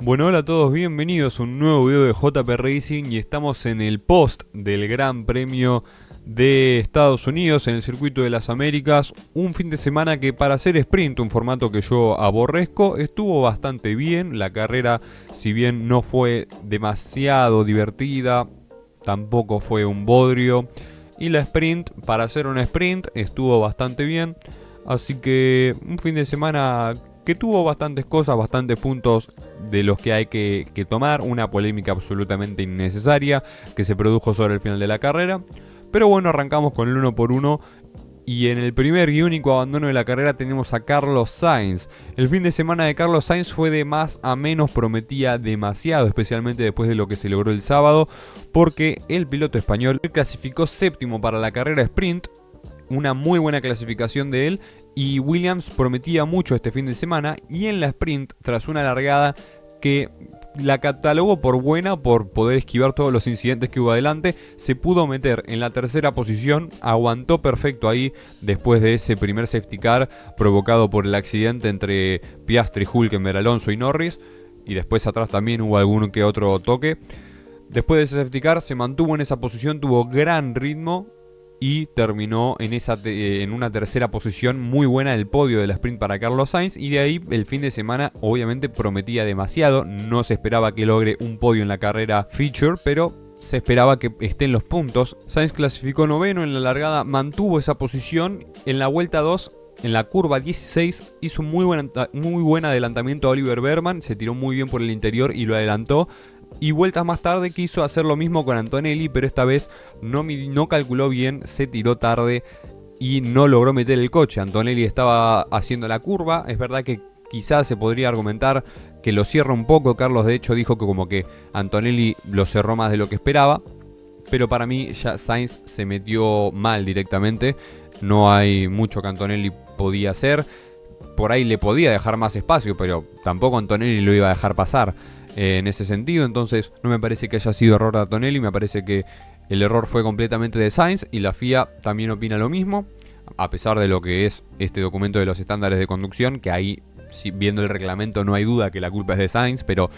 Bueno, hola a todos, bienvenidos a un nuevo video de JP Racing y estamos en el post del Gran Premio de Estados Unidos en el Circuito de las Américas. Un fin de semana que para hacer sprint, un formato que yo aborrezco, estuvo bastante bien. La carrera, si bien no fue demasiado divertida, tampoco fue un bodrio. Y la sprint, para hacer una sprint, estuvo bastante bien. Así que un fin de semana que tuvo bastantes cosas, bastantes puntos de los que hay que tomar. Una polémica absolutamente innecesaria que se produjo sobre el final de la carrera. Pero bueno, arrancamos con el 1 por 1. Y en el primer y único abandono de la carrera tenemos a Carlos Sainz. El fin de semana de Carlos Sainz fue de más a menos, prometía demasiado, especialmente después de lo que se logró el sábado, porque el piloto español clasificó séptimo para la carrera sprint, una muy buena clasificación de él, y Williams prometía mucho este fin de semana, y en la sprint, tras una largada que la catalogó por buena, por poder esquivar todos los incidentes que hubo adelante, se pudo meter en la tercera posición, aguantó perfecto ahí después de ese primer safety car provocado por el accidente entre Piastri, Hülkenberg, Alonso y Norris, y después atrás también hubo algún que otro toque. Después de ese safety car se mantuvo en esa posición, tuvo gran ritmo y terminó en una tercera posición muy buena del podio de la sprint para Carlos Sainz. Y de ahí el fin de semana obviamente prometía demasiado. No se esperaba que logre un podio en la carrera feature, pero se esperaba que esté en los puntos. Sainz clasificó noveno en la largada, mantuvo esa posición. En la vuelta 2, en la curva 16, hizo un muy buen adelantamiento a Oliver Behrman. Se tiró muy bien por el interior y lo adelantó. Y vueltas más tarde quiso hacer lo mismo con Antonelli, pero esta vez no calculó bien, se tiró tarde y no logró meter el coche. Antonelli estaba haciendo la curva, es verdad que quizás se podría argumentar que lo cierra un poco. Carlos de hecho dijo que como que Antonelli lo cerró más de lo que esperaba, pero para mí ya Sainz se metió mal directamente. No hay mucho que Antonelli podía hacer. Por ahí le podía dejar más espacio, pero tampoco Antonelli lo iba a dejar pasar. En ese sentido, entonces no me parece que haya sido error de Antonelli, me parece que el error fue completamente de Sainz y la FIA también opina lo mismo, a pesar de lo que es este documento de los estándares de conducción, que ahí, viendo el reglamento, no hay duda que la culpa es de Sainz, pero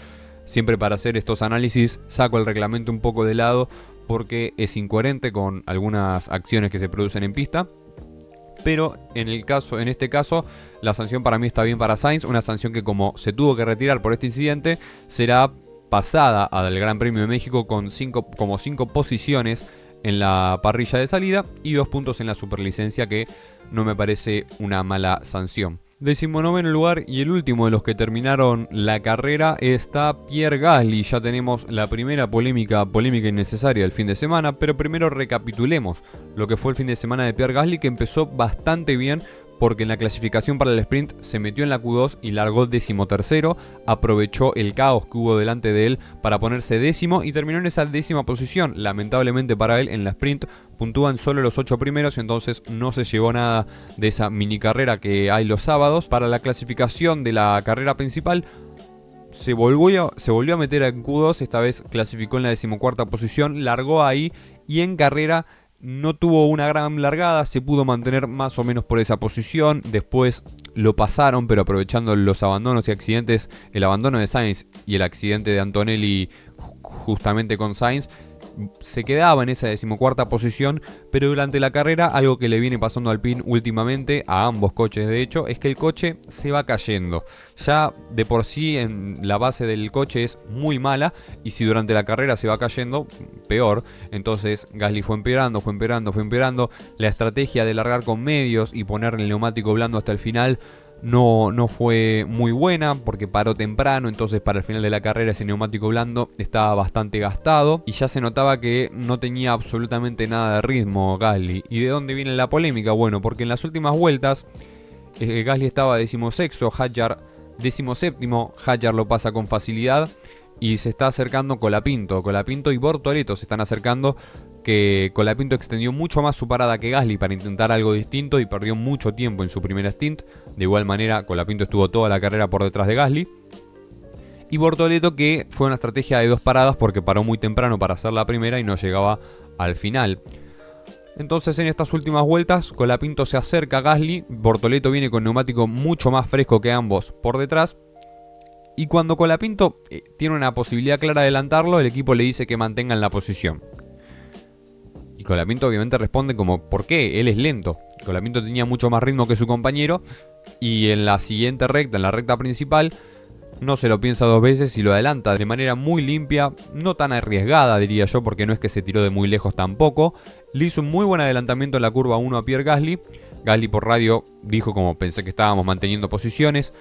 siempre para hacer estos análisis saco el reglamento un poco de lado porque es incoherente con algunas acciones que se producen en pista. Pero en este caso, la sanción para mí está bien para Sainz. Una sanción que, como se tuvo que retirar por este incidente, será pasada al Gran Premio de México con 5 posiciones en la parrilla de salida y 2 puntos en la superlicencia, que no me parece una mala sanción. 19º lugar y el último de los que terminaron la carrera está Pierre Gasly. Ya tenemos la primera polémica innecesaria del fin de semana, pero primero recapitulemos lo que fue el fin de semana de Pierre Gasly, que empezó bastante bien porque en la clasificación para el sprint se metió en la Q2 y largó 13º, aprovechó el caos que hubo delante de él para ponerse décimo y terminó en esa 10ª posición. Lamentablemente para él, en la sprint puntúan solo los 8 primeros, entonces no se llevó nada de esa mini carrera que hay los sábados. Para la clasificación de la carrera principal se volvió a meter en Q2, esta vez clasificó en la 14ª posición, largó ahí y en carrera no tuvo una gran largada, se pudo mantener más o menos por esa posición. Después lo pasaron, pero aprovechando los abandonos y accidentes, el abandono de Sainz y el accidente de Antonelli justamente con Sainz, se quedaba en esa 14ª posición. Pero durante la carrera, algo que le viene pasando al Alpine últimamente, a ambos coches de hecho, es que el coche se va cayendo. Ya de por sí en la base del coche es muy mala, y si durante la carrera se va cayendo, peor. Entonces Gasly fue empeorando. La estrategia de largar con medios y poner el neumático blando hasta el final no fue muy buena, porque paró temprano, entonces para el final de la carrera ese neumático blando estaba bastante gastado y ya se notaba que no tenía absolutamente nada de ritmo Gasly. ¿Y de dónde viene la polémica? Bueno, porque en las últimas vueltas Gasly estaba 16º, Hadjar 17º, Hadjar lo pasa con facilidad y se está acercando Colapinto y Bortoleto se están acercando, que Colapinto extendió mucho más su parada que Gasly para intentar algo distinto y perdió mucho tiempo en su primera stint. De igual manera, Colapinto estuvo toda la carrera por detrás de Gasly. Y Bortoleto, que fue una estrategia de 2 paradas porque paró muy temprano para hacer la primera y no llegaba al final. Entonces en estas últimas vueltas, Colapinto se acerca a Gasly, Bortoleto viene con neumático mucho más fresco que ambos por detrás. Y cuando Colapinto tiene una posibilidad clara de adelantarlo, el equipo le dice que mantengan la posición. Y Colapinto obviamente responde como, ¿por qué? Él es lento. Colapinto tenía mucho más ritmo que su compañero. Y en la siguiente recta, en la recta principal, no se lo piensa dos veces y lo adelanta de manera muy limpia, no tan arriesgada diría yo, porque no es que se tiró de muy lejos tampoco. Le hizo un muy buen adelantamiento en la curva 1 a Pierre Gasly. Gasly por radio dijo como, pensé que estábamos manteniendo posiciones.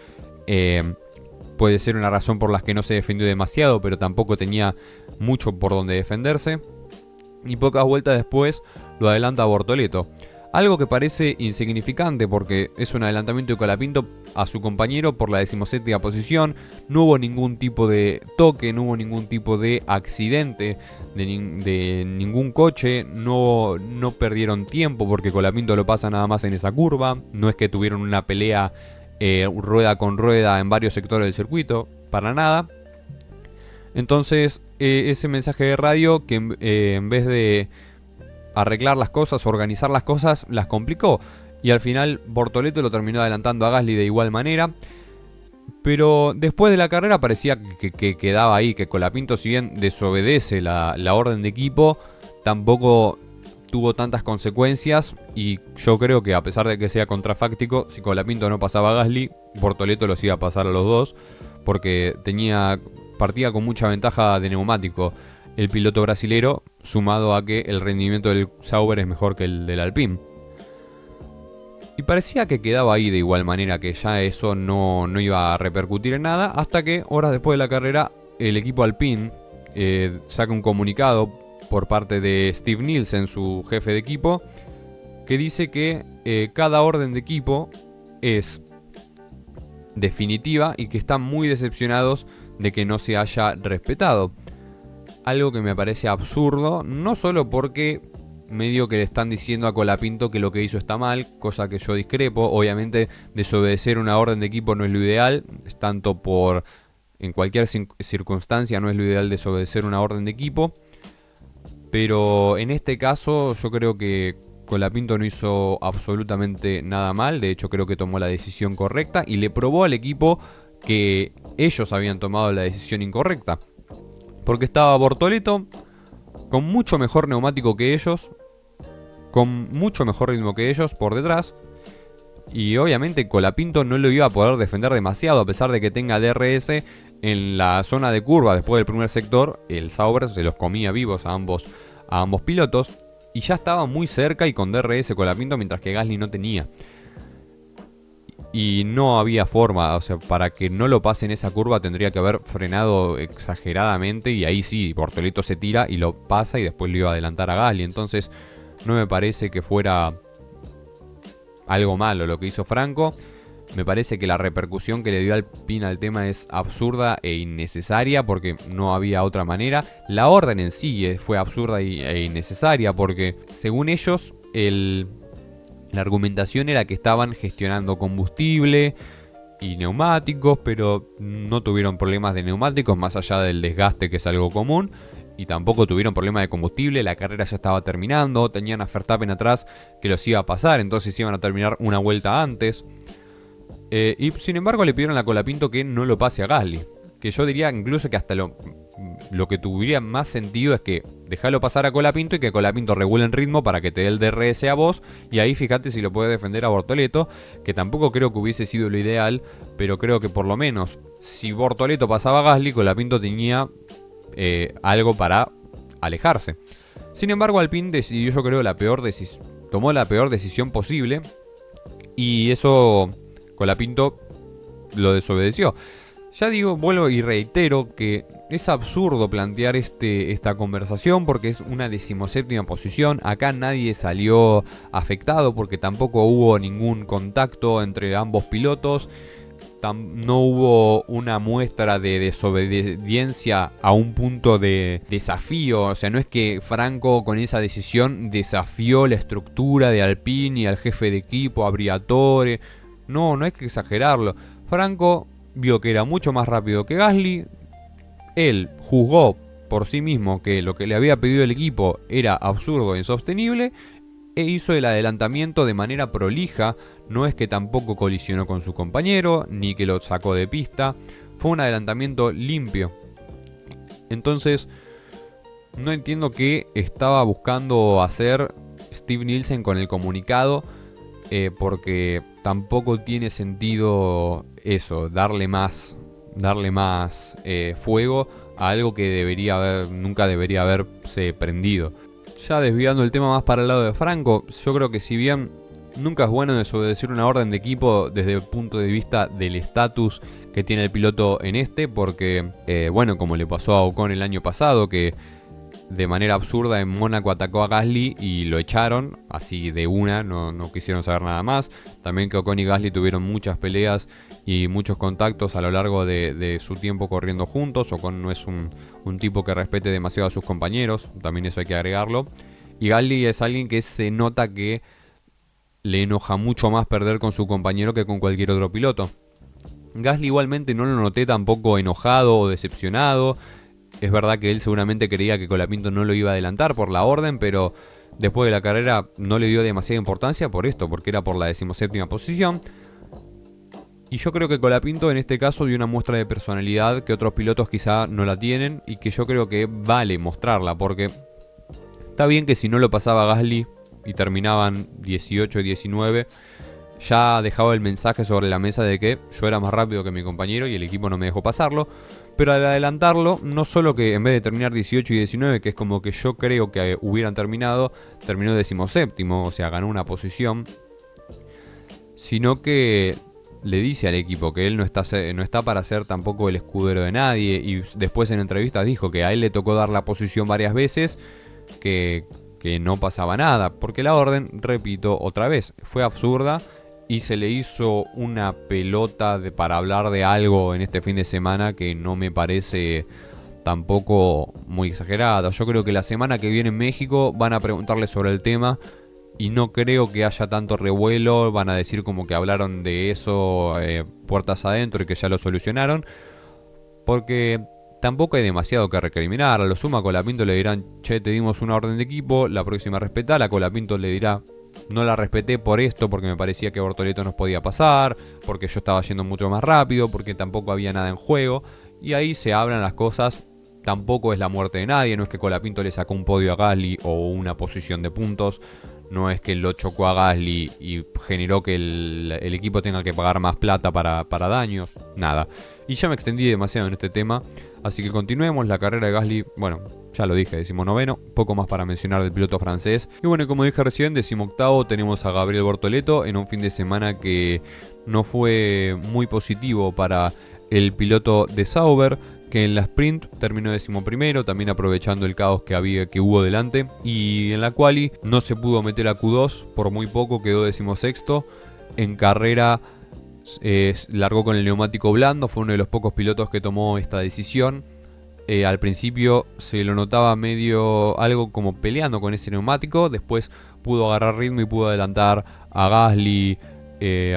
Puede ser una razón por la que no se defendió demasiado, pero tampoco tenía mucho por donde defenderse. Y pocas vueltas después lo adelanta Bortoleto. Algo que parece insignificante porque es un adelantamiento de Colapinto a su compañero por la 17ª posición. No hubo ningún tipo de toque, no hubo ningún tipo de accidente de ningún coche. No perdieron tiempo porque Colapinto lo pasa nada más en esa curva. No es que tuvieron una pelea rueda con rueda en varios sectores del circuito, para nada. Entonces ese mensaje de radio que en vez de arreglar las cosas, organizar las cosas, las complicó. Y al final Bortoleto lo terminó adelantando a Gasly de igual manera. Pero después de la carrera parecía que quedaba ahí, que Colapinto, si bien desobedece la orden de equipo, tampoco tuvo tantas consecuencias. Y yo creo que a pesar de que sea contrafáctico, si Colapinto no pasaba a Gasly, Bortoleto los iba a pasar a los dos, porque partía con mucha ventaja de neumático el piloto brasilero, sumado a que el rendimiento del Sauber es mejor que el del Alpine. Y parecía que quedaba ahí de igual manera, que ya eso no iba a repercutir en nada, hasta que horas después de la carrera el equipo Alpine saca un comunicado por parte de Steve Nielsen, su jefe de equipo, que dice que cada orden de equipo es definitiva y que están muy decepcionados de que no se haya respetado. Algo que me parece absurdo, no solo porque medio que le están diciendo a Colapinto que lo que hizo está mal, cosa que yo discrepo. Obviamente desobedecer una orden de equipo no es lo ideal, es tanto por en cualquier circunstancia no es lo ideal desobedecer una orden de equipo. Pero en este caso yo creo que Colapinto no hizo absolutamente nada mal, de hecho creo que tomó la decisión correcta y le probó al equipo que ellos habían tomado la decisión incorrecta. Porque estaba Bortoleto con mucho mejor neumático que ellos, con mucho mejor ritmo que ellos por detrás. Y obviamente Colapinto no lo iba a poder defender demasiado, a pesar de que tenga DRS en la zona de curva después del primer sector. El Sauber se los comía vivos a ambos pilotos. Y ya estaba muy cerca y con DRS Colapinto, mientras que Gasly no tenía. Y no había forma, o sea, para que no lo pase en esa curva tendría que haber frenado exageradamente. Y ahí sí, Bortoleto se tira y lo pasa y después lo iba a adelantar a Gasly. Entonces no me parece que fuera algo malo lo que hizo Franco. Me parece que la repercusión que le dio Alpine al tema es absurda e innecesaria porque no había otra manera. La orden en sí fue absurda e innecesaria porque según ellos la argumentación era que estaban gestionando combustible y neumáticos, pero no tuvieron problemas de neumáticos más allá del desgaste, que es algo común. Y tampoco tuvieron problemas de combustible, la carrera ya estaba terminando, tenían a Verstappen atrás que los iba a pasar, entonces iban a terminar una vuelta antes. Y sin embargo le pidieron a Colapinto que no lo pase a Gasly. Que yo diría incluso que hasta lo que tuviera más sentido es que dejalo pasar a Colapinto y que Colapinto regule el ritmo para que te dé el DRS a vos. Y ahí fíjate si lo puede defender a Bortoleto, que tampoco creo que hubiese sido lo ideal, pero creo que por lo menos si Bortoleto pasaba a Gasly, Colapinto tenía algo para alejarse. Sin embargo, Alpine decidió, yo creo, tomó la peor decisión posible. Y eso Colapinto lo desobedeció. Ya digo, vuelvo y reitero que es absurdo plantear esta conversación porque es una 17ª posición. Acá nadie salió afectado porque tampoco hubo ningún contacto entre ambos pilotos. No hubo una muestra de desobediencia a un punto de desafío. O sea, no es que Franco con esa decisión desafió la estructura de Alpine y al jefe de equipo, a Briatore. No hay que exagerarlo. Franco vio que era mucho más rápido que Gasly. Él juzgó por sí mismo que lo que le había pedido el equipo era absurdo e insostenible e hizo el adelantamiento de manera prolija. No es que tampoco colisionó con su compañero, ni que lo sacó de pista. fue un adelantamiento limpio. Entonces, no entiendo qué estaba buscando hacer Steve Nielsen con el comunicado, porque tampoco tiene sentido eso, darle más fuego a algo que nunca debería haberse prendido. Ya desviando el tema más para el lado de Franco, yo creo que si bien nunca es bueno desobedecer una orden de equipo desde el punto de vista del estatus que tiene el piloto en porque, como le pasó a Ocon el año pasado, que de manera absurda en Mónaco atacó a Gasly y lo echaron, así de una, no quisieron saber nada más. También que Ocon y Gasly tuvieron muchas peleas y muchos contactos a lo largo de su tiempo corriendo juntos. Ocon no es un tipo que respete demasiado a sus compañeros, también eso hay que agregarlo. Y Gasly es alguien que se nota que le enoja mucho más perder con su compañero que con cualquier otro piloto. Gasly igualmente no lo noté tampoco enojado o decepcionado. Es verdad que él seguramente creía que Colapinto no lo iba a adelantar por la orden, pero después de la carrera no le dio demasiada importancia por esto, porque era por la 17ª posición. Y yo creo que Colapinto en este caso dio una muestra de personalidad que otros pilotos quizá no la tienen y que yo creo que vale mostrarla, porque está bien que si no lo pasaba Gasly y terminaban 18 y 19, ya dejaba el mensaje sobre la mesa de que yo era más rápido que mi compañero y el equipo no me dejó pasarlo. Pero al adelantarlo, no solo que en vez de terminar 18 y 19, que es como que yo creo que hubieran terminado, terminó 17º, o sea, ganó una posición, sino que le dice al equipo que él no está para ser tampoco el escudero de nadie. Y después en entrevistas dijo que a él le tocó dar la posición varias veces, que no pasaba nada, porque la orden, repito otra vez, fue absurda. Y se le hizo una pelota para hablar de algo en este fin de semana que no me parece tampoco muy exagerada. Yo creo que la semana que viene en México van a preguntarle sobre el tema y no creo que haya tanto revuelo. Van a decir como que hablaron de eso puertas adentro y que ya lo solucionaron. Porque tampoco hay demasiado que recriminar. A lo sumo a Colapinto le dirán, che, te dimos una orden de equipo, la próxima respetala. A Colapinto le dirá, no la respeté por esto, porque me parecía que Bortoleto nos podía pasar, porque yo estaba yendo mucho más rápido, porque tampoco había nada en juego. Y ahí se hablan las cosas. Tampoco es la muerte de nadie, no es que Colapinto le sacó un podio a Gasly o una posición de puntos. No es que lo chocó a Gasly y generó que el equipo tenga que pagar más plata para daños. Nada. Y ya me extendí demasiado en este tema. Así que continuemos. La carrera de Gasly, bueno, ya lo dije, 19º. Poco más para mencionar del piloto francés. Y bueno, como dije recién, 18º tenemos a Gabriel Bortoleto en un fin de semana que no fue muy positivo para el piloto de Sauber, que en la sprint terminó 11º, también aprovechando el caos que hubo delante, y en la quali no se pudo meter a Q2, por muy poco quedó 16º. En carrera largó con el neumático blando, fue uno de los pocos pilotos que tomó esta decisión. Al principio se lo notaba medio algo como peleando con ese neumático, después pudo agarrar ritmo y pudo adelantar a Gasly,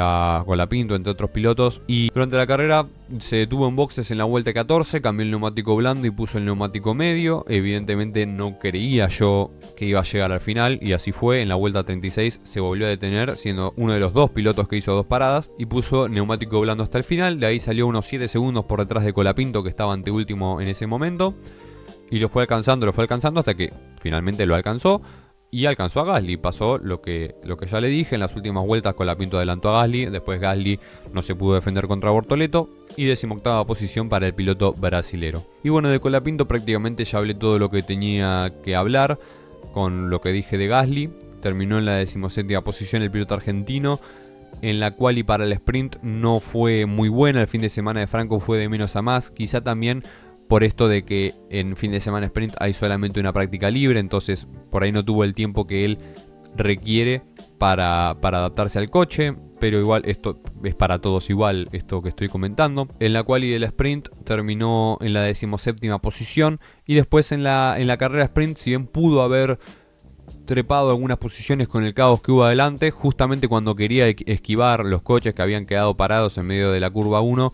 a Colapinto, entre otros pilotos. Y durante la carrera se detuvo en boxes en la vuelta 14, cambió el neumático blando y puso el neumático medio. Evidentemente no creía yo que iba a llegar al final, y así fue. En la vuelta 36 se volvió a detener, siendo uno de los dos pilotos que hizo dos paradas, y puso neumático blando hasta el final. De ahí salió unos 7 segundos por detrás de Colapinto, que estaba anteúltimo en ese momento, y lo fue alcanzando hasta que finalmente lo alcanzó. Y alcanzó a Gasly, pasó lo que ya le dije. En las últimas vueltas Colapinto adelantó a Gasly, después Gasly no se pudo defender contra Bortoleto, y 18ª posición para el piloto brasilero. Y bueno, de Colapinto prácticamente ya hablé todo lo que tenía que hablar con lo que dije de Gasly. Terminó en la 17ª posición el piloto argentino, en la quali para el sprint no fue muy buena. El fin de semana de Franco fue de menos a más, quizá también por esto de que en fin de semana sprint hay solamente una práctica libre, entonces por ahí no tuvo el tiempo que él requiere para adaptarse al coche, pero igual esto es para todos igual, esto que estoy comentando. En la quali del sprint terminó en la 17ª posición, y después en la carrera sprint, si bien pudo haber trepado algunas posiciones con el caos que hubo adelante, justamente cuando quería esquivar los coches que habían quedado parados en medio de la curva 1,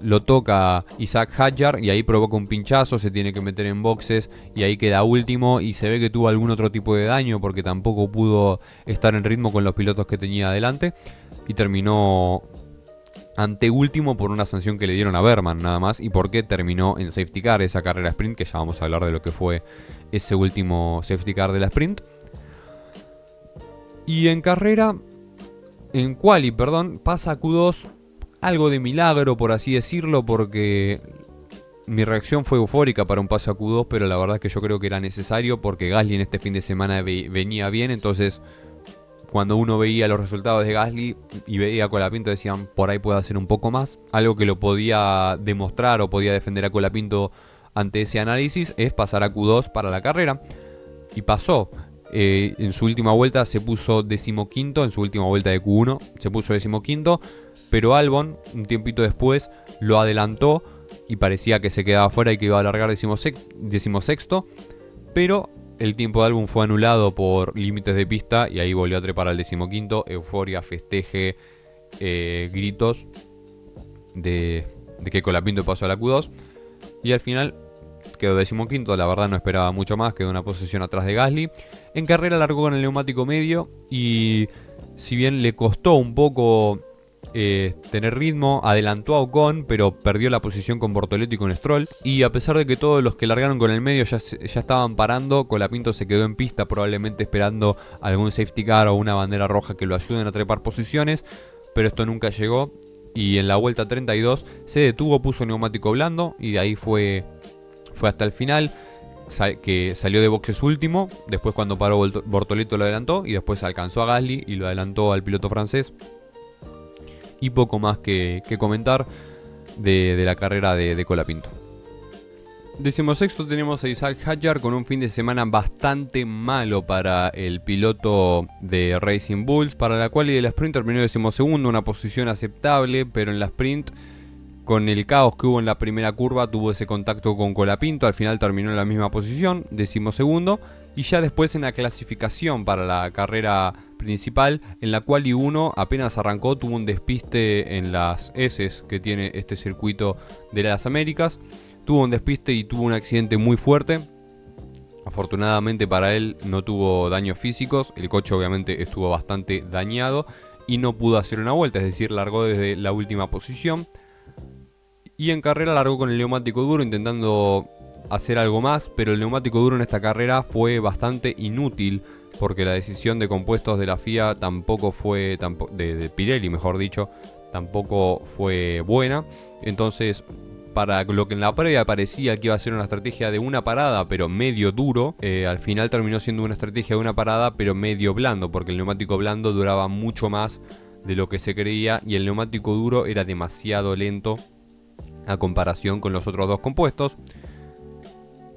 lo toca Isaac Hadjar y ahí provoca un pinchazo, se tiene que meter en boxes y ahí queda último, y se ve que tuvo algún otro tipo de daño porque tampoco pudo estar en ritmo con los pilotos que tenía adelante, y terminó anteúltimo por una sanción que le dieron a Berman nada más, y porque terminó en safety car esa carrera sprint, que ya vamos a hablar de lo que fue ese último safety car de la sprint. Y en quali, pasa a Q2, algo de milagro por así decirlo, porque mi reacción fue eufórica para un pase a Q2, pero la verdad es que yo creo que era necesario porque Gasly en este fin de semana venía bien. Entonces, cuando uno veía los resultados de Gasly y veía a Colapinto, decían, por ahí puede hacer un poco más. Algo que lo podía demostrar o podía defender a Colapinto ante ese análisis es pasar a Q2 para la carrera. Y pasó. En su última vuelta se puso 15º, en su última vuelta de Q1 se puso 15º, pero Albon, un tiempito después, lo adelantó y parecía que se quedaba fuera y que iba a alargar 16º, pero el tiempo de Albon fue anulado por límites de pista y ahí volvió a trepar al 15º. Euforia, festeje, gritos de que Colapinto pasó a la Q2 y al final quedó 15º. La verdad no esperaba mucho más, quedó una posición atrás de Gasly. En carrera largó con el neumático medio y si bien le costó un poco tener ritmo, adelantó a Ocon, pero perdió la posición con Bortoleto y con Stroll. Y a pesar de que todos los que largaron con el medio ya estaban parando, Colapinto se quedó en pista, probablemente esperando algún safety car o una bandera roja que lo ayuden a trepar posiciones, pero esto nunca llegó. Y en la vuelta 32 se detuvo, puso neumático blando y de ahí fue hasta el final, que salió de boxes último. Después, cuando paró Bortoleto, lo adelantó y después alcanzó a Gasly y lo adelantó al piloto francés. Y poco más que comentar de la carrera de Colapinto. 16º tenemos a Isaac Hadjar con un fin de semana bastante malo para el piloto de Racing Bulls. Para la quali de la sprint terminó 12º, una posición aceptable, pero en la sprint, con el caos que hubo en la primera curva, tuvo ese contacto con Colapinto. Al final terminó en la misma posición, 12º. Y ya después en la clasificación para la carrera principal, en la quali 1 apenas arrancó, tuvo un despiste en las S que tiene este circuito de las Américas. Tuvo un despiste y tuvo un accidente muy fuerte. Afortunadamente para él no tuvo daños físicos. El coche obviamente estuvo bastante dañado y no pudo hacer una vuelta, es decir, largó desde la última posición. Y en carrera largó con el neumático duro intentando hacer algo más, pero el neumático duro en esta carrera fue bastante inútil porque la decisión de compuestos de la FIA tampoco fue, de Pirelli mejor dicho, tampoco fue buena. Entonces, para lo que en la previa parecía que iba a ser una estrategia de una parada pero medio duro, al final terminó siendo una estrategia de una parada pero medio blando, porque el neumático blando duraba mucho más de lo que se creía y el neumático duro era demasiado lento a comparación con los otros dos compuestos.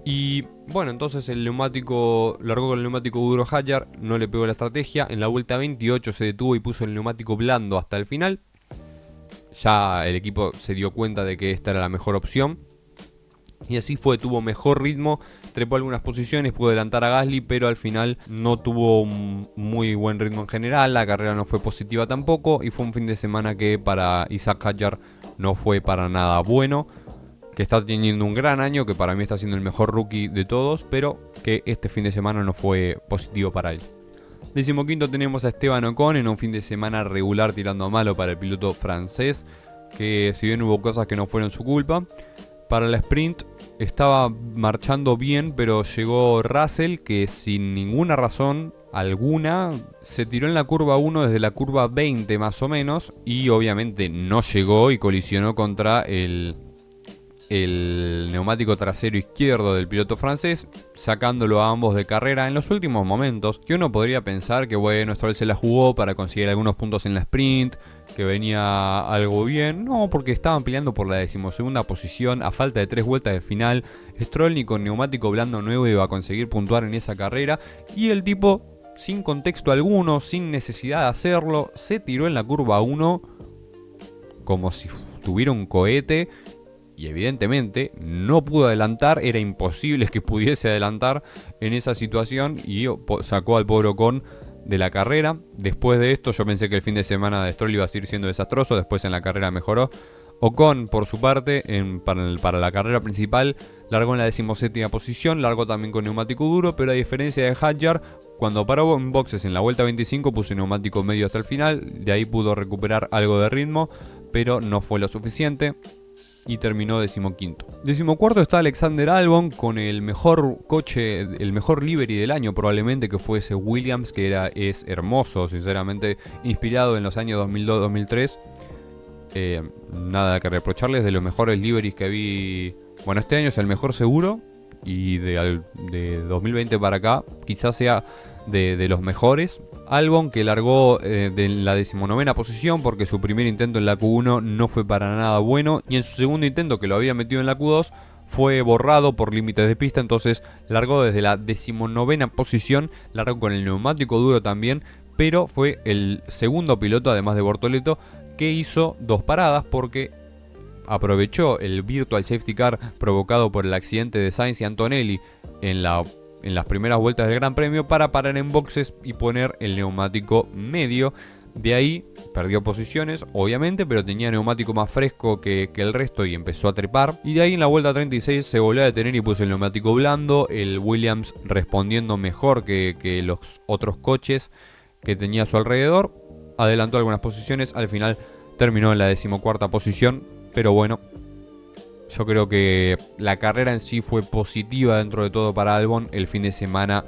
Y bueno, entonces el neumático largó con el neumático duro Hadjar, no le pegó la estrategia. En la vuelta 28 se detuvo y puso el neumático blando hasta el final. Ya el equipo se dio cuenta de que esta era la mejor opción. Y así fue, tuvo mejor ritmo, trepó algunas posiciones, pudo adelantar a Gasly, pero al final no tuvo un muy buen ritmo en general. La carrera no fue positiva tampoco y fue un fin de semana que para Isaac Hadjar no fue para nada bueno. Que está teniendo un gran año, que para mí está siendo el mejor rookie de todos, pero que este fin de semana no fue positivo para él. 15º tenemos a Esteban Ocon en un fin de semana regular tirando a malo para el piloto francés, que si bien hubo cosas que no fueron su culpa, para la sprint estaba marchando bien, pero llegó Russell, que sin ninguna razón alguna se tiró en la curva 1 desde la curva 20 más o menos, y obviamente no llegó y colisionó contra el neumático trasero izquierdo del piloto francés, sacándolo a ambos de carrera en los últimos momentos. Que uno podría pensar que bueno, Stroll se la jugó para conseguir algunos puntos en la sprint, que venía algo bien. No, porque estaban peleando por la 12ª posición a falta de 3 vueltas de final. Stroll ni con neumático blando nuevo iba a conseguir puntuar en esa carrera, y el tipo, sin contexto alguno, sin necesidad de hacerlo, se tiró en la curva 1 como si tuviera un cohete. Y evidentemente no pudo adelantar, era imposible que pudiese adelantar en esa situación y sacó al pobre Ocon de la carrera. Después de esto yo pensé que el fin de semana de Stroll iba a seguir siendo desastroso, después en la carrera mejoró. Ocon, por su parte, para la carrera principal, largó en la 17ª posición, largó también con neumático duro, pero a diferencia de Hadjar, cuando paró en boxes en la vuelta 25 puso neumático medio hasta el final, de ahí pudo recuperar algo de ritmo. pero no fue lo suficiente y terminó 15º. 14º está Alexander Albon con el mejor coche, el mejor livery del año probablemente, que fue ese Williams, que es hermoso, sinceramente, inspirado en los años 2002-2003. Nada que reprocharles, de los mejores liveries que vi. Bueno, este año es el mejor seguro, y de 2020 para acá quizás sea de los mejores. Albon, que largó de la 19ª posición porque su primer intento en la Q1 no fue para nada bueno, y en su segundo intento, que lo había metido en la Q2, fue borrado por límites de pista. Entonces largó desde la 19ª posición, largó con el neumático duro también, pero fue el segundo piloto, además de Bortoleto, que hizo 2 paradas porque aprovechó el virtual safety car provocado por el accidente de Sainz y Antonelli en las primeras vueltas del Gran Premio para parar en boxes y poner el neumático medio. De ahí perdió posiciones, obviamente, pero tenía neumático más fresco que el resto y empezó a trepar. Y de ahí en la vuelta 36 se volvió a detener y puso el neumático blando. El Williams respondiendo mejor que los otros coches que tenía a su alrededor. Adelantó algunas posiciones, al final terminó en la 14ª posición. Pero bueno, yo creo que la carrera en sí fue positiva dentro de todo para Albon. El fin de semana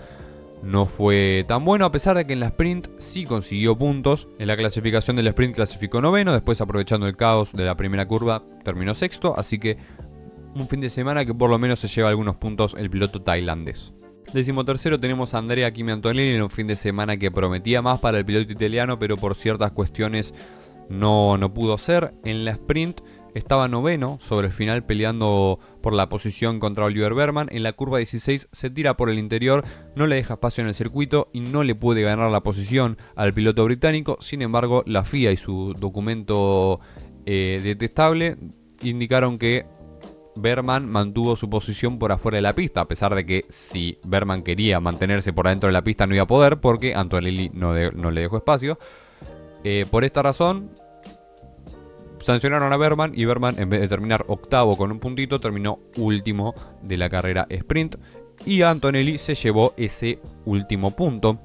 no fue tan bueno, a pesar de que en la sprint sí consiguió puntos. En la clasificación del sprint clasificó 9º, después aprovechando el caos de la primera curva terminó 6º, así que un fin de semana que por lo menos se lleva algunos puntos el piloto tailandés. 13º tenemos a Andrea Kimi Antonelli en un fin de semana que prometía más para el piloto italiano, pero por ciertas cuestiones no pudo ser. En la sprint estaba 9º sobre el final, peleando por la posición contra Oliver Bergman. En la curva 16 se tira por el interior, no le deja espacio en el circuito y no le puede ganar la posición al piloto británico. Sin embargo, la FIA y su documento detestable indicaron que Bergman mantuvo su posición por afuera de la pista, a pesar de que si Bergman quería mantenerse por adentro de la pista no iba a poder porque Antonelli no le dejó espacio. Por esta razón sancionaron a Bergman, y Bergman, en vez de terminar 8º con un puntito, terminó último de la carrera sprint, y Antonelli se llevó ese último punto.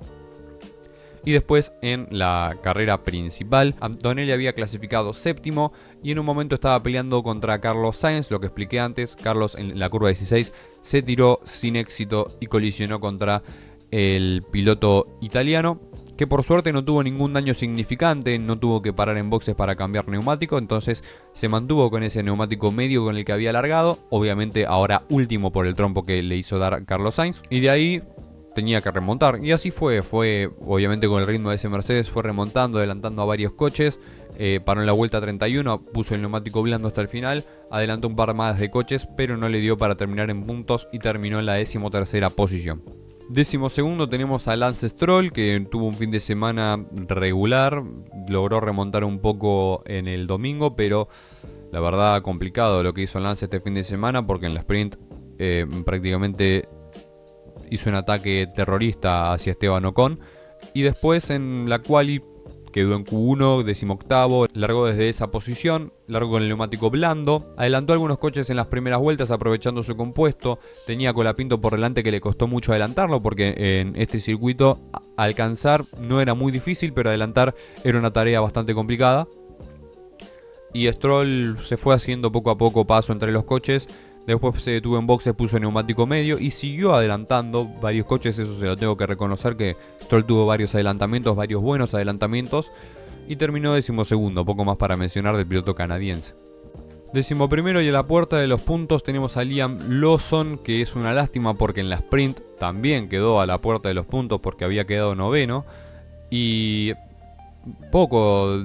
Y después en la carrera principal, Antonelli había clasificado 7º y en un momento estaba peleando contra Carlos Sainz, lo que expliqué antes. Carlos en la curva 16 se tiró sin éxito y colisionó contra el piloto italiano, que por suerte no tuvo ningún daño significante, no tuvo que parar en boxes para cambiar neumático, entonces se mantuvo con ese neumático medio con el que había largado, obviamente ahora último por el trompo que le hizo dar Carlos Sainz, y de ahí tenía que remontar, y así fue obviamente con el ritmo de ese Mercedes, fue remontando, adelantando a varios coches. Paró en la vuelta 31, puso el neumático blando hasta el final, adelantó un par más de coches, pero no le dio para terminar en puntos y terminó en la 13ª posición. 12º tenemos a Lance Stroll, que tuvo un fin de semana regular, logró remontar un poco en el domingo, pero la verdad complicado lo que hizo Lance este fin de semana, porque en la sprint prácticamente hizo un ataque terrorista hacia Esteban Ocon, y después en la quali quedó en Q1, 18º, largó desde esa posición, largó con el neumático blando, adelantó algunos coches en las primeras vueltas aprovechando su compuesto, tenía Colapinto por delante que le costó mucho adelantarlo porque en este circuito alcanzar no era muy difícil, pero adelantar era una tarea bastante complicada. Y Stroll se fue haciendo poco a poco paso entre los coches. Después se detuvo en boxes, puso neumático medio y siguió adelantando varios coches. Eso se lo tengo que reconocer, que Stroll tuvo varios adelantamientos, varios buenos adelantamientos, y terminó 12º, poco más para mencionar del piloto canadiense. 11º y a la puerta de los puntos tenemos a Liam Lawson, que es una lástima porque en la sprint también quedó a la puerta de los puntos porque había quedado 9º. Y poco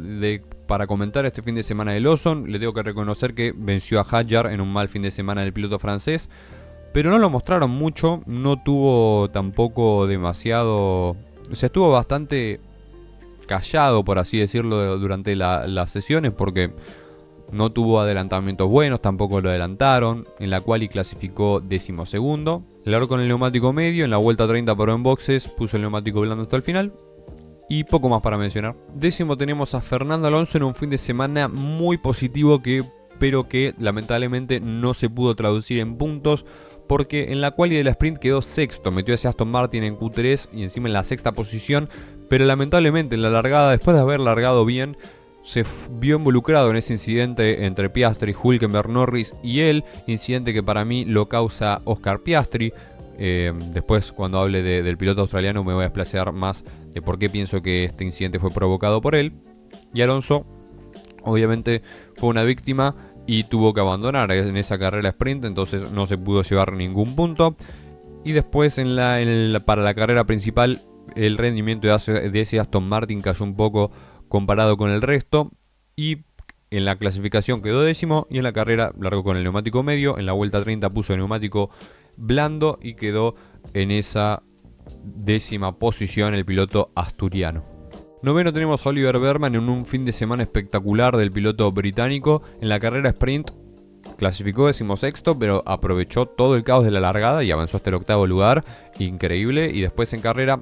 para comentar este fin de semana de Lawson. Le tengo que reconocer que venció a Hadjar en un mal fin de semana del piloto francés, pero no lo mostraron mucho, no tuvo tampoco demasiado, o sea, estuvo bastante callado, por así decirlo, durante las sesiones, porque no tuvo adelantamientos buenos, tampoco lo adelantaron, en la quali clasificó 12º, largó con el neumático medio, en la vuelta 30 paró en boxes, puso el neumático blando hasta el final. Y poco más para mencionar. 10º tenemos a Fernando Alonso en un fin de semana muy positivo, pero que lamentablemente no se pudo traducir en puntos, porque en la quali de la sprint quedó 6º, metió ese Aston Martin en Q3 y encima en la 6ª posición, pero lamentablemente en la largada, después de haber largado bien, se vio involucrado en ese incidente entre Piastri, Hülkenberg, Norris y él, incidente que para mí lo causa Oscar Piastri. Después, cuando hable del piloto australiano, me voy a explayar más de por qué pienso que este incidente fue provocado por él. Y Alonso, obviamente, fue una víctima y tuvo que abandonar en esa carrera sprint, entonces no se pudo llevar ningún punto. Y después, para la carrera principal, el rendimiento de ese Aston Martin cayó un poco comparado con el resto. Y en la clasificación quedó décimo y en la carrera largó con el neumático medio. En la vuelta 30 puso el neumático blando y quedó en esa décima posición el piloto asturiano. Noveno tenemos a Oliver Bearman en un fin de semana espectacular del piloto británico. En la carrera sprint clasificó decimosexto, pero aprovechó todo el caos de la largada y avanzó hasta el octavo lugar. Increíble. Y después en carrera,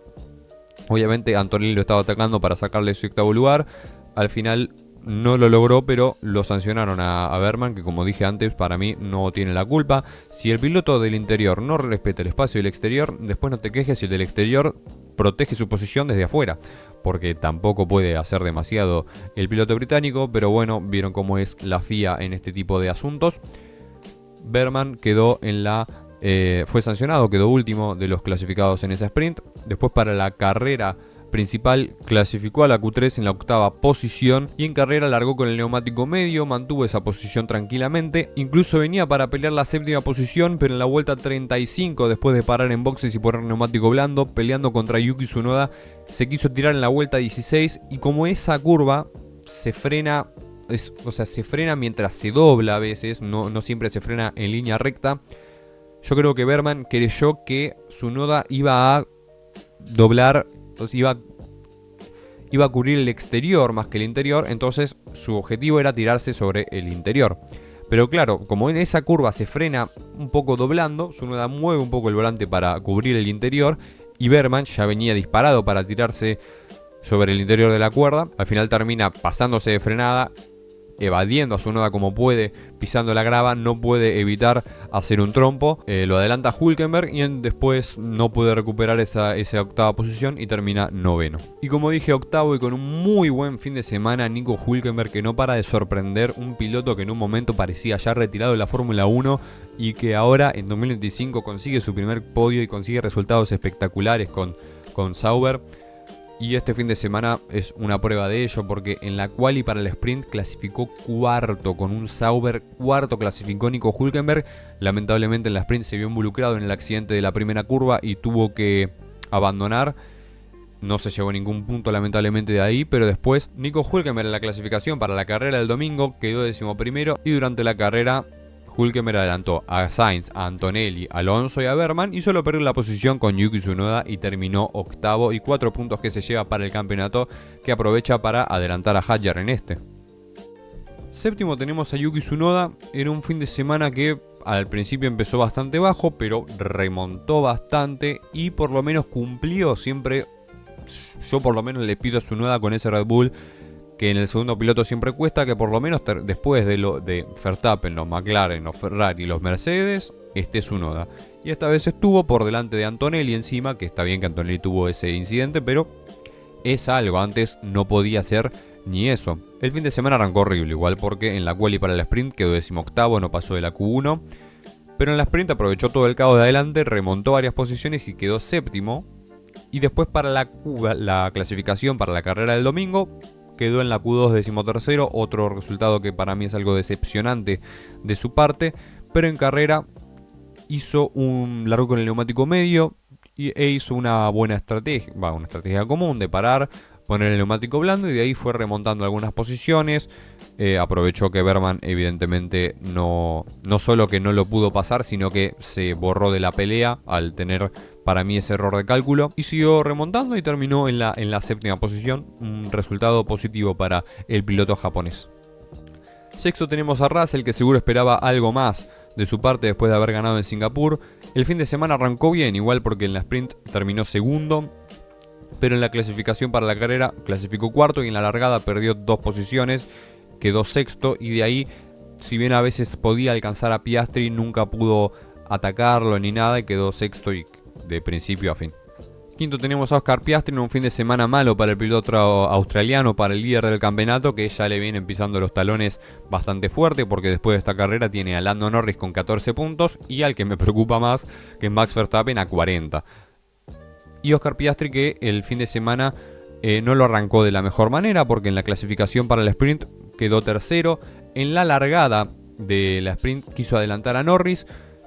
obviamente Antonelli lo estaba atacando para sacarle su octavo lugar. Al final no lo logró, pero lo sancionaron a Bearman, que como dije antes, para mí no tiene la culpa. Si el piloto del interior no respeta el espacio del exterior, después no te quejes si el del exterior protege su posición desde afuera, porque tampoco puede hacer demasiado el piloto británico. Pero bueno, vieron cómo es la FIA en este tipo de asuntos. Bearman quedó fue sancionado, quedó último de los clasificados en esa sprint. Después, para la carrera principal, clasificó a la Q3 en la octava posición y en carrera largó con el neumático medio, mantuvo esa posición tranquilamente, incluso venía para pelear la séptima posición, pero en la vuelta 35, después de parar en boxes y poner neumático blando, peleando contra Yuki Tsunoda, se quiso tirar en la vuelta 16 y como esa curva se frena, se frena mientras se dobla a veces, no siempre se frena en línea recta. Yo creo que Bearman creyó que Tsunoda iba a doblar, entonces iba a cubrir el exterior más que el interior, entonces su objetivo era tirarse sobre el interior. Pero claro, como en esa curva se frena un poco doblando, Tsunoda mueve un poco el volante para cubrir el interior y Bearman ya venía disparado para tirarse sobre el interior de la cuerda. Al final termina pasándose de frenada, evadiendo a Tsunoda como puede, pisando la grava, no puede evitar hacer un trompo, lo adelanta Hülkenberg y después no puede recuperar esa octava posición y termina noveno. Y como dije, octavo y con un muy buen fin de semana, Nico Hülkenberg, que no para de sorprender, un piloto que en un momento parecía ya retirado de la Fórmula 1 y que ahora en 2025 consigue su primer podio y consigue resultados espectaculares con Sauber. Y este fin de semana es una prueba de ello, porque en la quali para el sprint clasificó cuarto con un Sauber, cuarto clasificó Nico Hülkenberg. Lamentablemente en la sprint se vio involucrado en el accidente de la primera curva y tuvo que abandonar. No se llevó ningún punto lamentablemente de ahí, pero después Nico Hülkenberg en la clasificación para la carrera del domingo quedó 11º y durante la carrera Hülkenberg adelantó a Sainz, a Antonelli, a Alonso y a Bearman y solo perdió la posición con Yuki Tsunoda y terminó octavo y 4 puntos que se lleva para el campeonato, que aprovecha para adelantar a Hadjar en este. Séptimo tenemos a Yuki Tsunoda en un fin de semana que al principio empezó bastante bajo, pero remontó bastante y por lo menos cumplió siempre. Yo por lo menos le pido a Tsunoda con ese Red Bull, que en el segundo piloto siempre cuesta, que por lo menos después de Verstappen, los McLaren, los Ferrari y los Mercedes, esté Tsunoda. Y esta vez estuvo por delante de Antonelli encima, que está bien que Antonelli tuvo ese incidente, pero es algo, antes no podía ser ni eso. El fin de semana arrancó horrible, igual porque en la quali para el sprint quedó 18º, no pasó de la Q1, pero en la sprint aprovechó todo el caos de adelante, remontó varias posiciones y quedó séptimo. Y después para la clasificación para la carrera del domingo, quedó en la Q2 13º, otro resultado que para mí es algo decepcionante de su parte, pero en carrera largó con el neumático medio e hizo una buena estrategia, una estrategia común de parar, poner el neumático blando y de ahí fue remontando algunas posiciones. Aprovechó que Bearman evidentemente no solo que no lo pudo pasar, sino que se borró de la pelea al tener para mí ese error de cálculo y siguió remontando y terminó en la séptima posición, un resultado positivo para el piloto japonés. Sexto tenemos a Russell, que seguro esperaba algo más de su parte después de haber ganado en Singapur. El fin de semana arrancó bien, igual porque en la sprint terminó segundo, pero en la clasificación para la carrera clasificó cuarto y en la largada perdió 2 posiciones, quedó sexto y de ahí, si bien a veces podía alcanzar a Piastri, nunca pudo atacarlo ni nada y quedó sexto y de principio a fin. Quinto tenemos a Oscar Piastri en un fin de semana malo para el piloto australiano, para el líder del campeonato, que ya le vienen pisando los talones bastante fuerte, porque después de esta carrera tiene a Lando Norris con 14 puntos y al que me preocupa más, que es Max Verstappen, a 40. Y Oscar Piastri, que el fin de semana no lo arrancó de la mejor manera, porque en la clasificación para el sprint quedó tercero. En la largada de la sprint quiso adelantar a Norris.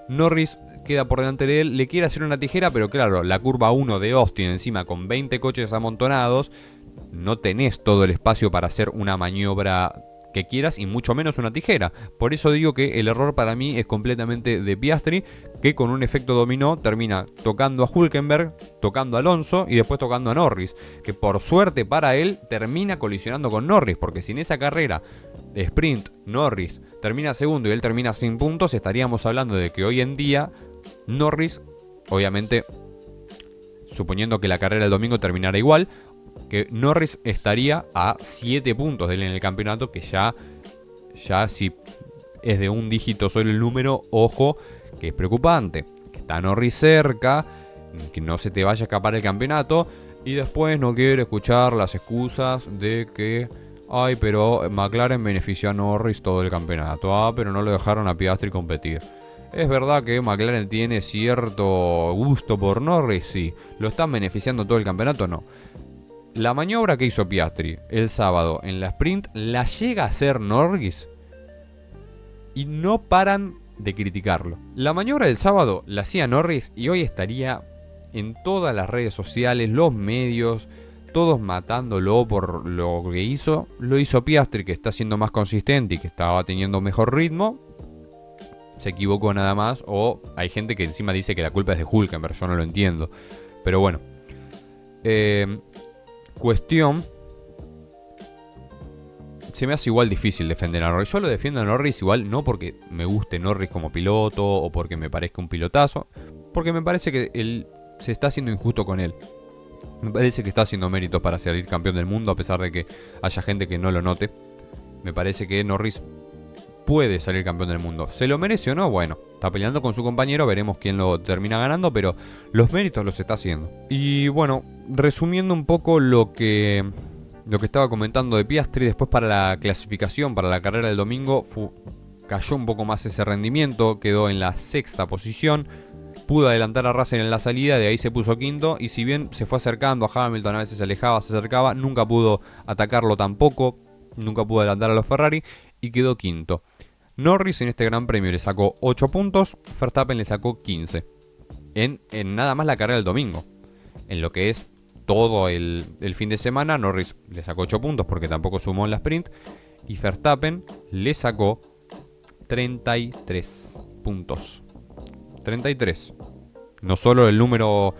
Norris queda por delante de él, le quiere hacer una tijera, pero claro, la curva 1 de Austin, encima con 20 coches amontonados, no tenés todo el espacio para hacer una maniobra que quieras y mucho menos una tijera. Por eso digo que el error para mí es completamente de Piastri, que con un efecto dominó termina tocando a Hülkenberg, tocando a Alonso y después tocando a Norris, que por suerte para él termina colisionando con Norris, porque si en esa carrera de sprint Norris termina segundo y él termina sin puntos, estaríamos hablando de que hoy en día Norris, obviamente suponiendo que la carrera del domingo terminara igual, que Norris estaría a 7 puntos de él en el campeonato, que ya si es de un dígito solo el número, ojo, que es preocupante, que está Norris cerca, que no se te vaya a escapar el campeonato, y después no quiero escuchar las excusas de que, ay, pero McLaren benefició a Norris todo el campeonato, pero no lo dejaron a Piastri competir. Es verdad que McLaren tiene cierto gusto por Norris, sí. ¿Lo están beneficiando todo el campeonato? No. La maniobra que hizo Piastri el sábado en la sprint la llega a hacer Norris y no paran de criticarlo. La maniobra del sábado la hacía Norris y hoy estaría en todas las redes sociales, los medios, todos matándolo por lo que hizo. Lo hizo Piastri, que está siendo más consistente y que estaba teniendo mejor ritmo. Se equivocó nada más, o hay gente que encima dice que la culpa es de Hülkenberg, yo no lo entiendo. Pero bueno. Cuestión. Se me hace igual difícil defender a Norris. Yo lo defiendo a Norris igual no porque me guste Norris como piloto o porque me parezca un pilotazo. Porque me parece que él se está haciendo injusto con él. Me parece que está haciendo méritos para salir campeón del mundo a pesar de que haya gente que no lo note. Me parece que Norris puede salir campeón del mundo. ¿Se lo merece o no? Bueno, está peleando con su compañero, veremos quién lo termina ganando, pero los méritos los está haciendo. Y bueno, resumiendo un poco lo que estaba comentando de Piastri, después para la clasificación, para la carrera del domingo, cayó un poco más ese rendimiento, quedó en la sexta posición, pudo adelantar a Russell en la salida, de ahí se puso quinto, y si bien se fue acercando a Hamilton, a veces se alejaba, se acercaba, nunca pudo atacarlo tampoco, nunca pudo adelantar a los Ferrari, y quedó quinto. Norris en este gran premio le sacó 8 puntos, Verstappen le sacó 15. En nada más la carrera del domingo. En lo que es todo el fin de semana, Norris le sacó 8 puntos porque tampoco sumó en la sprint. Y Verstappen le sacó 33 puntos. 33. No solo el número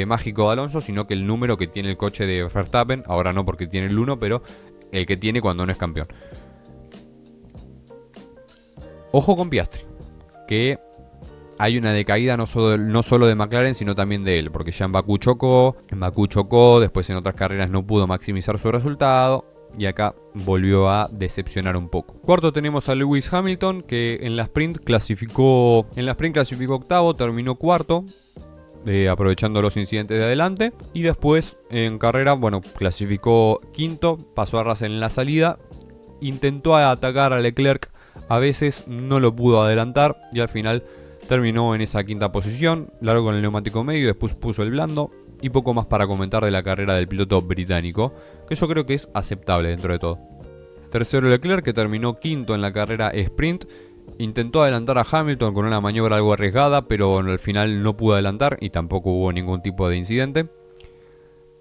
mágico de Alonso, sino que el número que tiene el coche de Verstappen. Ahora no porque tiene el 1, pero el que tiene cuando no es campeón. Ojo con Piastri, que hay una decaída no solo de McLaren, sino también de él, porque ya en Bakú chocó, después en otras carreras no pudo maximizar su resultado, y acá volvió a decepcionar un poco. Cuarto tenemos a Lewis Hamilton, que en la sprint clasificó octavo, terminó cuarto, aprovechando los incidentes de adelante, y después en carrera, bueno, clasificó quinto, pasó a Russell en la salida, intentó atacar a Leclerc, a veces no lo pudo adelantar y al final terminó en esa quinta posición, largo con el neumático medio, después puso el blando y poco más para comentar de la carrera del piloto británico, que yo creo que es aceptable dentro de todo. Tercero Leclerc, que terminó quinto en la carrera sprint, intentó adelantar a Hamilton con una maniobra algo arriesgada, pero al final no pudo adelantar y tampoco hubo ningún tipo de incidente.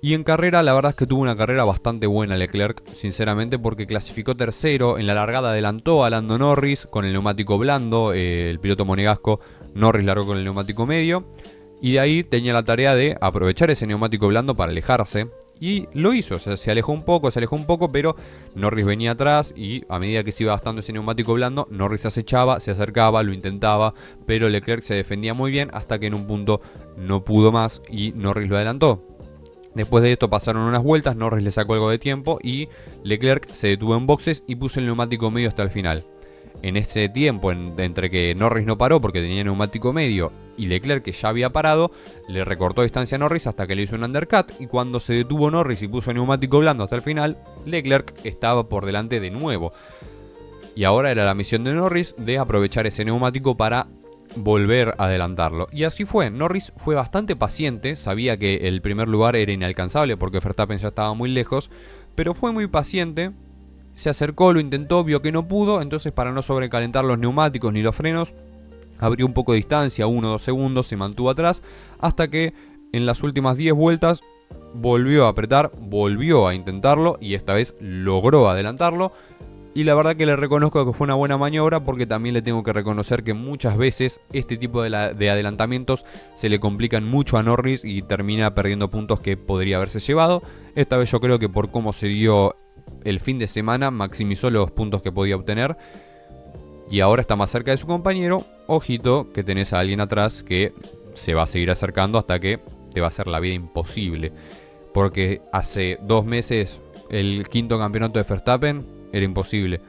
Y en carrera, la verdad es que tuvo una carrera bastante buena Leclerc, sinceramente, porque clasificó tercero, en la largada adelantó a Lando Norris con el neumático blando, el piloto monegasco Norris largó con el neumático medio, y de ahí tenía la tarea de aprovechar ese neumático blando para alejarse, y lo hizo, o sea, se alejó un poco, pero Norris venía atrás, y a medida que se iba gastando ese neumático blando, Norris se acechaba, se acercaba, lo intentaba, pero Leclerc se defendía muy bien, hasta que en un punto no pudo más, y Norris lo adelantó. Después de esto pasaron unas vueltas, Norris le sacó algo de tiempo y Leclerc se detuvo en boxes y puso el neumático medio hasta el final. En ese tiempo, entre que Norris no paró porque tenía neumático medio Y Leclerc, que ya había parado, le recortó distancia a Norris hasta que le hizo un undercut. Y cuando se detuvo Norris y puso neumático blando hasta el final, Leclerc estaba por delante de nuevo. Y ahora era la misión de Norris de aprovechar ese neumático para volver a adelantarlo. Y así fue. Norris fue bastante paciente. Sabía que el primer lugar era inalcanzable porque Verstappen ya estaba muy lejos. Pero fue muy paciente. Se acercó, lo intentó, vio que no pudo. Entonces, para no sobrecalentar los neumáticos ni los frenos, abrió un poco de distancia, 1 o 2 segundos, se mantuvo atrás, hasta que en las últimas 10 vueltas volvió a apretar, volvió a intentarlo y esta vez logró adelantarlo. Y la verdad que le reconozco que fue una buena maniobra, porque también le tengo que reconocer que muchas veces este tipo de adelantamientos se le complican mucho a Norris y termina perdiendo puntos que podría haberse llevado. Esta vez yo creo que por cómo se dio el fin de semana maximizó los puntos que podía obtener. Y ahora está más cerca de su compañero. Ojito que tenés a alguien atrás que se va a seguir acercando hasta que te va a hacer la vida imposible. Porque hace 2 meses el quinto campeonato de Verstappen era imposible.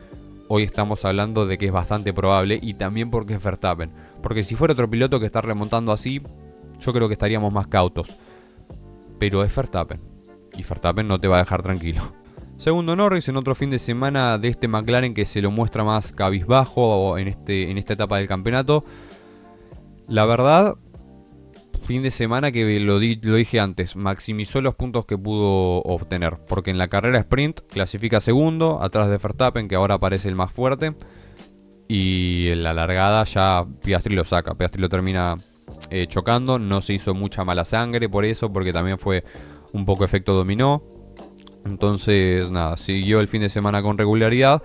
Hoy estamos hablando de que es bastante probable, y también porque es Verstappen. Porque si fuera otro piloto que está remontando así, yo creo que estaríamos más cautos. Pero es Verstappen, y Verstappen no te va a dejar tranquilo. Segundo Norris en otro fin de semana de este McLaren que se lo muestra más cabizbajo en esta etapa del campeonato. La verdad, fin de semana que lo dije antes, maximizó los puntos que pudo obtener. Porque en la carrera sprint clasifica segundo, atrás de Verstappen, que ahora parece el más fuerte. Y en la largada ya Piastri lo saca, Piastri lo termina chocando. No se hizo mucha mala sangre por eso, porque también fue un poco efecto dominó. Entonces, nada, siguió el fin de semana con regularidad.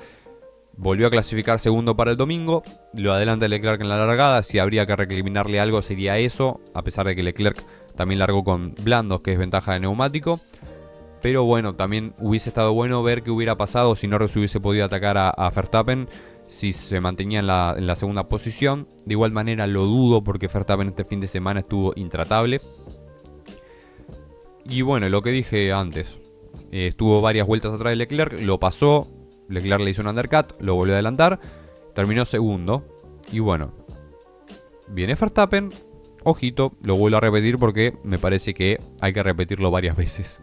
Volvió a clasificar segundo para el domingo. Lo adelanta Leclerc en la largada. Si habría que recriminarle algo sería eso, a pesar de que Leclerc también largó con blandos, que es ventaja de neumático. Pero bueno, también hubiese estado bueno ver qué hubiera pasado si Norris hubiese podido atacar a Verstappen, si se mantenía en la segunda posición. De igual manera lo dudo, porque Verstappen este fin de semana estuvo intratable. Y bueno, lo que dije antes, estuvo varias vueltas atrás de Leclerc, lo pasó, Leclerc le hizo un undercut, lo volvió a adelantar, terminó segundo. Y bueno, viene Verstappen, ojito, lo vuelvo a repetir porque me parece que hay que repetirlo varias veces.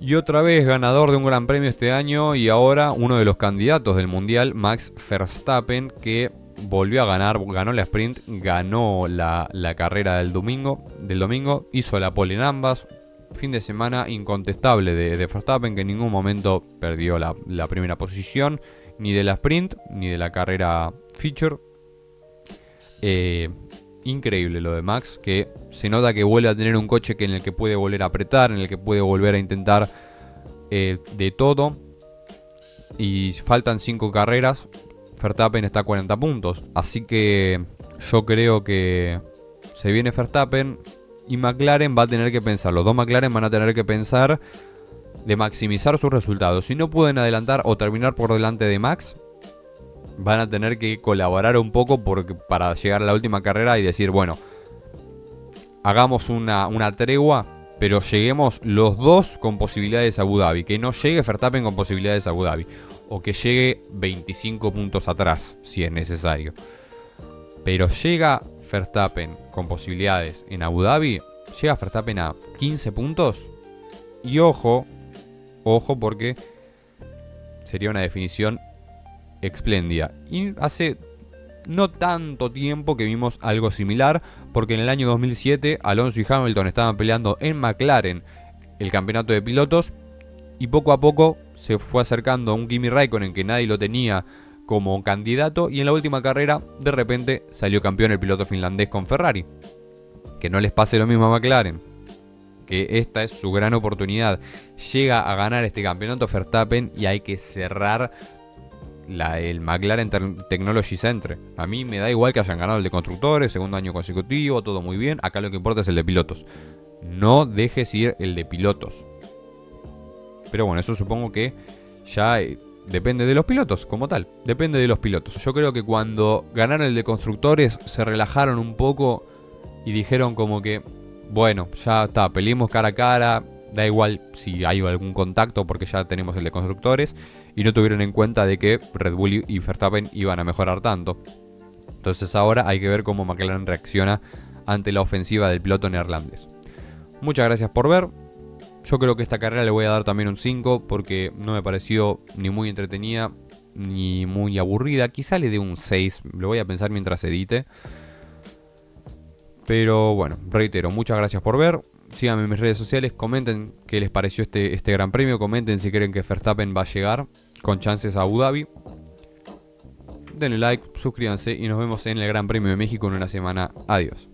Y otra vez ganador de un gran premio este año, y ahora uno de los candidatos del mundial, Max Verstappen, que volvió a ganar, ganó la sprint, ganó la carrera del domingo, hizo la pole en ambas. Fin de semana incontestable de Verstappen, que en ningún momento perdió la primera posición, ni de la sprint, ni de la carrera feature. Increíble lo de Max, que se nota que vuelve a tener un coche en el que puede volver a apretar, en el que puede volver a intentar de todo. Y faltan 5 carreras, Verstappen está a 40 puntos. Así que yo creo que se viene Verstappen. Y McLaren va a tener que pensar, los dos McLaren van a tener que pensar de maximizar sus resultados. Si no pueden adelantar o terminar por delante de Max, van a tener que colaborar un poco para llegar a la última carrera y decir, bueno, hagamos una tregua, pero lleguemos los dos con posibilidades a Abu Dhabi. Que no llegue Verstappen con posibilidades a Abu Dhabi, o que llegue 25 puntos atrás, si es necesario. Pero llega Verstappen con posibilidades en Abu Dhabi, llega Verstappen a 15 puntos. Y ojo, porque sería una definición espléndida. Y hace no tanto tiempo que vimos algo similar, porque en el año 2007 Alonso y Hamilton estaban peleando en McLaren el campeonato de pilotos, y poco a poco se fue acercando a un Kimi Raikkonen que nadie lo tenía como candidato, y en la última carrera de repente salió campeón el piloto finlandés con Ferrari. Que no les pase lo mismo a McLaren, que esta es su gran oportunidad. Llega a ganar este campeonato Verstappen y hay que cerrar el McLaren Technology Center. A mí me da igual que hayan ganado el de constructores, segundo año consecutivo, todo muy bien. Acá lo que importa es el de pilotos. No dejes ir el de pilotos. Pero bueno, eso supongo que ya depende de los pilotos, como tal. Depende de los pilotos. Yo creo que cuando ganaron el de constructores se relajaron un poco y dijeron como que, bueno, ya está, peleemos cara a cara. Da igual si hay algún contacto porque ya tenemos el de constructores. Y no tuvieron en cuenta de que Red Bull y Verstappen iban a mejorar tanto. Entonces ahora hay que ver cómo McLaren reacciona ante la ofensiva del piloto neerlandés. Muchas gracias por ver. Yo creo que esta carrera le voy a dar también un 5 porque no me pareció ni muy entretenida ni muy aburrida. Quizá le dé un 6, lo voy a pensar mientras edite. Pero bueno, reitero, muchas gracias por ver. Síganme en mis redes sociales, comenten qué les pareció este gran premio, comenten si creen que Verstappen va a llegar con chances a Abu Dhabi. Denle like, suscríbanse y nos vemos en el Gran Premio de México en una semana. Adiós.